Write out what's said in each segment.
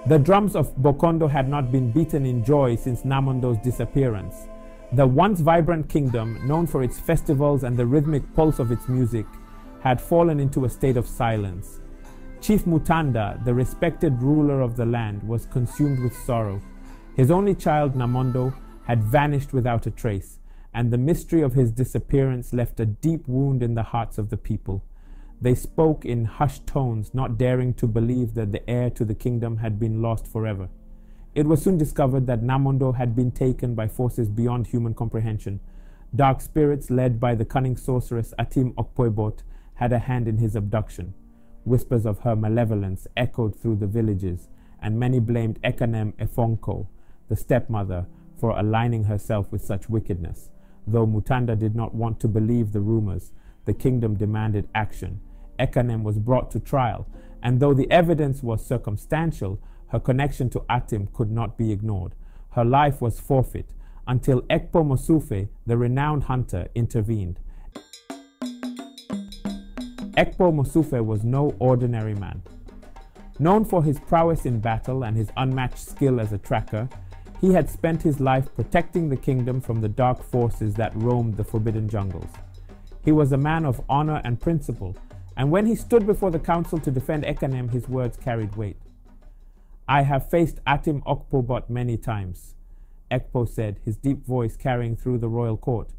The drums of Bokondo had not been beaten in joy since Namondo's disappearance. The once vibrant kingdom, known for its festivals and the rhythmic pulse of its music, had fallen into a state of silence. Chief Mutanda, the respected ruler of the land, was consumed with sorrow. His only child, Namondo, had vanished without a trace, and the mystery of his disappearance left a deep wound in the hearts of the people. They spoke in hushed tones, not daring to believe that the heir to the kingdom had been lost forever. It was soon discovered that Namondo had been taken by forces beyond human comprehension. Dark spirits, led by the cunning sorceress Atim Okpoebot, had a hand in his abduction. Whispers of her malevolence echoed through the villages, and many blamed Ekanem Efonko, the stepmother, for aligning herself with such wickedness. Though Mutanda did not want to believe the rumors, the kingdom demanded action. Ekanem was brought to trial, and though the evidence was circumstantial, her connection to Atim could not be ignored. Her life was forfeit until Ekpo Mosufe, the renowned hunter, intervened. Ekpo Mosufe was no ordinary man. Known for his prowess in battle and his unmatched skill as a tracker, he had spent his life protecting the kingdom from the dark forces that roamed the forbidden jungles. He was a man of honor and principle, and when he stood before the council to defend Ekanem, his words carried weight. "I have faced Atim Okpoebot many times," Ekpo said, his deep voice carrying through the royal court.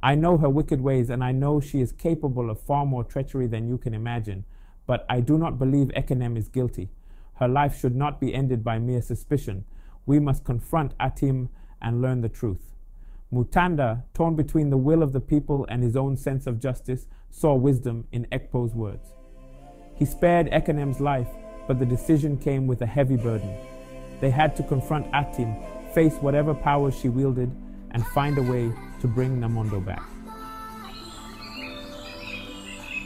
"I know her wicked ways, and I know she is capable of far more treachery than you can imagine, but I do not believe Ekanem is guilty. Her life should not be ended by mere suspicion. We must confront Atim and learn the truth." Mutanda, torn between the will of the people and his own sense of justice, saw wisdom in Ekpo's words. He spared Ekanem's life, but the decision came with a heavy burden. They had to confront Atim, face whatever powers she wielded, and find a way to bring Namondo back.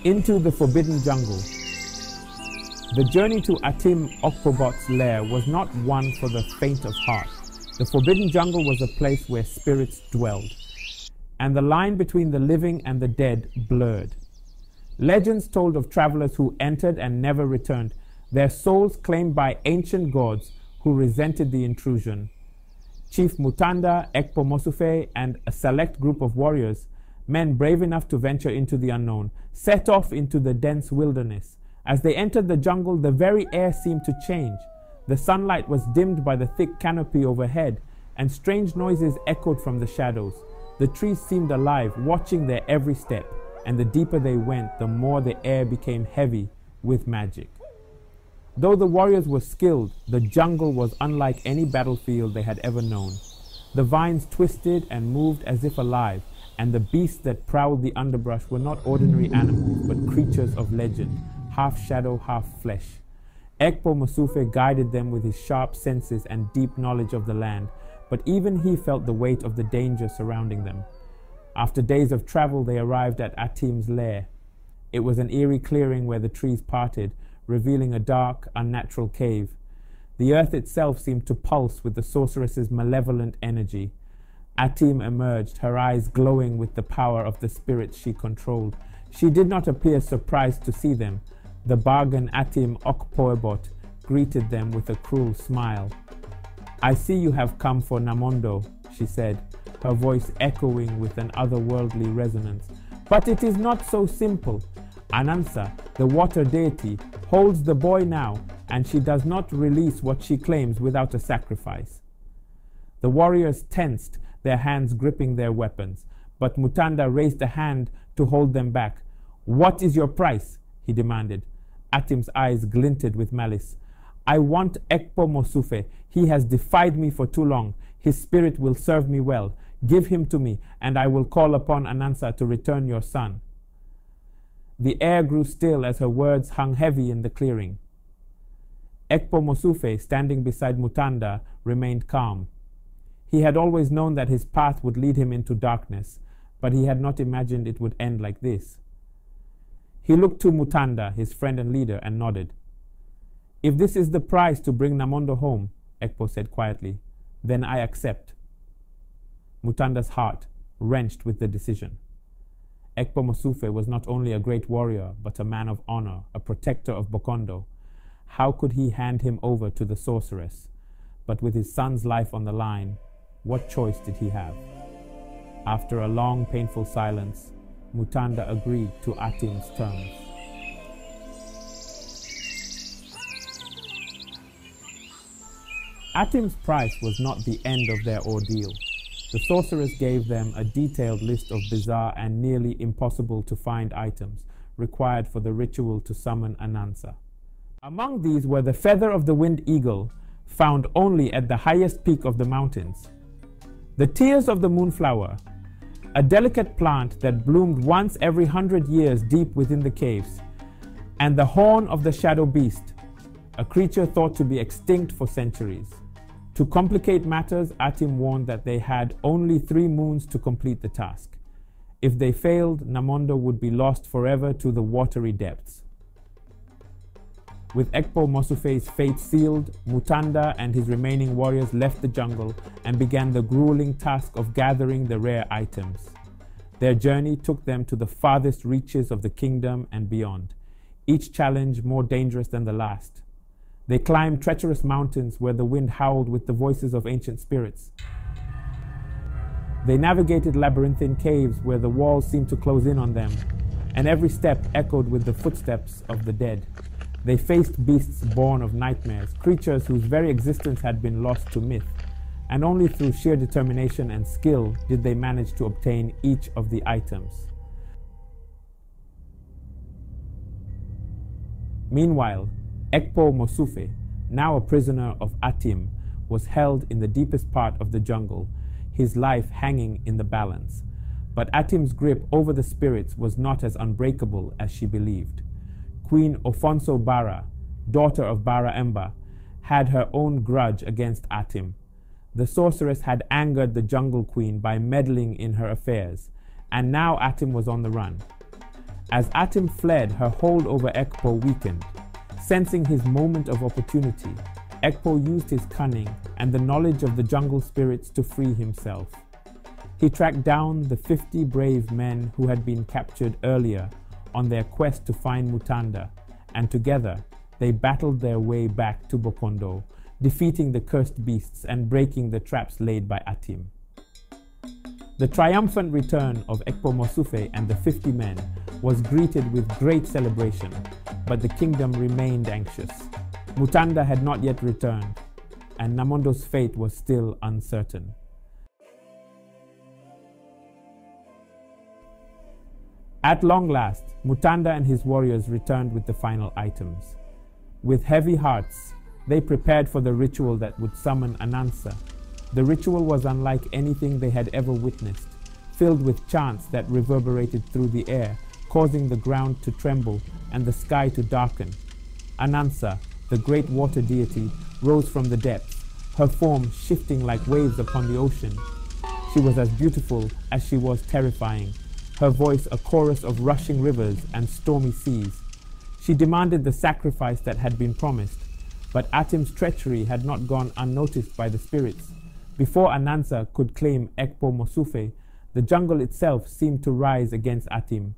Into the forbidden jungle. The journey to Atim Okpoebot's lair was not one for the faint of heart. The forbidden jungle was a place where spirits dwelled, and the line between the living and the dead blurred. Legends told of travelers who entered and never returned, their souls claimed by ancient gods who resented the intrusion. Chief Mutanda, Ekpo Mosufe, and a select group of warriors, men brave enough to venture into the unknown, set off into the dense wilderness. As they entered the jungle, the very air seemed to change. The sunlight was dimmed by the thick canopy overhead, and strange noises echoed from the shadows. The trees seemed alive, watching their every step, and the deeper they went, the more the air became heavy with magic. Though the warriors were skilled, the jungle was unlike any battlefield they had ever known. The vines twisted and moved as if alive, and the beasts that prowled the underbrush were not ordinary animals, but creatures of legend, half shadow, half flesh. Ekpo Mosufe guided them with his sharp senses and deep knowledge of the land, but even he felt the weight of the danger surrounding them. After days of travel, they arrived at Atim's lair. It was an eerie clearing where the trees parted, revealing a dark, unnatural cave. The earth itself seemed to pulse with the sorceress's malevolent energy. Atim emerged, her eyes glowing with the power of the spirits she controlled. She did not appear surprised to see them. The bargain Atim Okpoebot greeted them with a cruel smile. "I see you have come for Namondo," she said, her voice echoing with an otherworldly resonance. "But it is not so simple. Anansa, the water deity, holds the boy now, and she does not release what she claims without a sacrifice." The warriors tensed, their hands gripping their weapons, but Mutanda raised a hand to hold them back. "What is your price?" he demanded. Atim's eyes glinted with malice. "I want Ekpo Mosufe. He has defied me for too long. His spirit will serve me well. Give him to me, and I will call upon Anansa to return your son." The air grew still as her words hung heavy in the clearing. Ekpo Mosufe, standing beside Mutanda, remained calm. He had always known that his path would lead him into darkness, but he had not imagined it would end like this. He looked to Mutanda, his friend and leader, and nodded. "If this is the price to bring Namondo home," Ekpo said quietly, "then I accept." Mutanda's heart wrenched with the decision. Ekpo Mosufe was not only a great warrior, but a man of honor, a protector of Bokondo. how could he hand him over to the sorceress? But with his son's life on the line, what choice did he have? After a long, painful silence, Mutanda agreed to Atim's terms. Atim's price was not the end of their ordeal. The sorceress gave them a detailed list of bizarre and nearly impossible to find items required for the ritual to summon Anansa. Among these were the feather of the winged eagle, found only at the highest peak of the mountains, the tears of the moonflower, a delicate plant that bloomed once every 100 years deep within the caves, and the horn of the shadow beast, a creature thought to be extinct for centuries. To complicate matters, Atim warned that they had only 3 moons to complete the task. If they failed, Namondo would be lost forever to the watery depths. With Ekpo Mosufe's fate sealed, Mutanda and his remaining warriors left the jungle and began the grueling task of gathering the rare items. Their journey took them to the farthest reaches of the kingdom and beyond, each challenge more dangerous than the last. They climbed treacherous mountains where the wind howled with the voices of ancient spirits. They navigated labyrinthine caves where the walls seemed to close in on them, and every step echoed with the footsteps of the dead. They faced beasts born of nightmares, creatures whose very existence had been lost to myth, and only through sheer determination and skill did they manage to obtain each of the items. Meanwhile, Ekpo Mosufe, now a prisoner of Atim, was held in the deepest part of the jungle, his life hanging in the balance. But Atim's grip over the spirits was not as unbreakable as she believed. Queen Ofonso Bara, daughter of Bara Emba, had her own grudge against Atim. The sorceress had angered the jungle queen by meddling in her affairs, and now Atim was on the run. As Atim fled, her hold over Ekpo weakened. Sensing his moment of opportunity, Ekpo used his cunning and the knowledge of the jungle spirits to free himself. He tracked down the 50 brave men who had been captured earlier on their quest to find Mutanda, and together they battled their way back to Bokondo, defeating the cursed beasts and breaking the traps laid by Atim. The triumphant return of Ekpo Mosufe and the 50 men was greeted with great celebration, but the kingdom remained anxious. Mutanda had not yet returned, and Namondo's fate was still uncertain. At long last, Mutanda and his warriors returned with the final items. With heavy hearts, they prepared for the ritual that would summon Anansa. The ritual was unlike anything they had ever witnessed, filled with chants that reverberated through the air, causing the ground to tremble and the sky to darken. Anansa, the great water deity, rose from the depths, her form shifting like waves upon the ocean. She was as beautiful as she was terrifying, her voice a chorus of rushing rivers and stormy seas. She demanded the sacrifice that had been promised, but Atim's treachery had not gone unnoticed by the spirits. Before Anansa could claim Ekpo Mosufe, the jungle itself seemed to rise against Atim.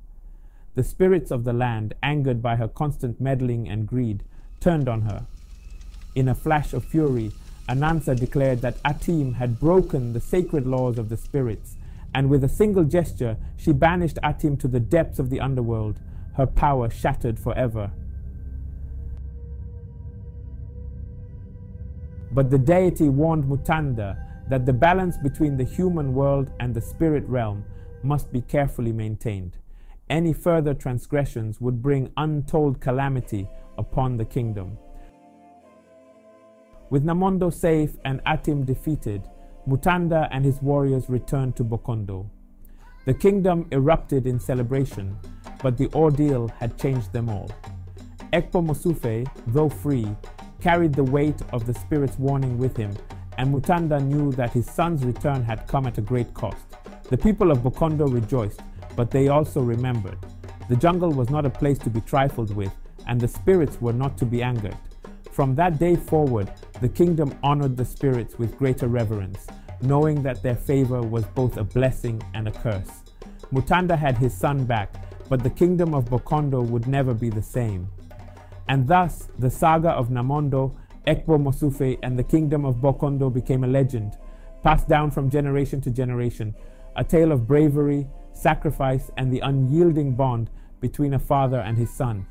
The spirits of the land, angered by her constant meddling and greed, turned on her. In a flash of fury, Anansa declared that Atim had broken the sacred laws of the spirits, and with a single gesture, she banished Atim to the depths of the underworld, her power shattered forever. But the deity warned Mutanda that the balance between the human world and the spirit realm must be carefully maintained. Any further transgressions would bring untold calamity upon the kingdom. With Namondo safe and Atim defeated, Mutanda and his warriors returned to Bokondo. The kingdom erupted in celebration, but the ordeal had changed them all. Ekpo Mosufe, though free, carried the weight of the spirit's warning with him, and Mutanda knew that his son's return had come at a great cost. The people of Bokondo rejoiced, but they also remembered. The jungle was not a place to be trifled with, and the spirits were not to be angered. From that day forward, the kingdom honored the spirits with greater reverence, knowing that their favor was both a blessing and a curse. Mutanda had his son back, but the kingdom of Bokondo would never be the same. And thus, the saga of Namondo, Ekpo Mosufe, and the kingdom of Bokondo became a legend, passed down from generation to generation, a tale of bravery, sacrifice, and the unyielding bond between a father and his son.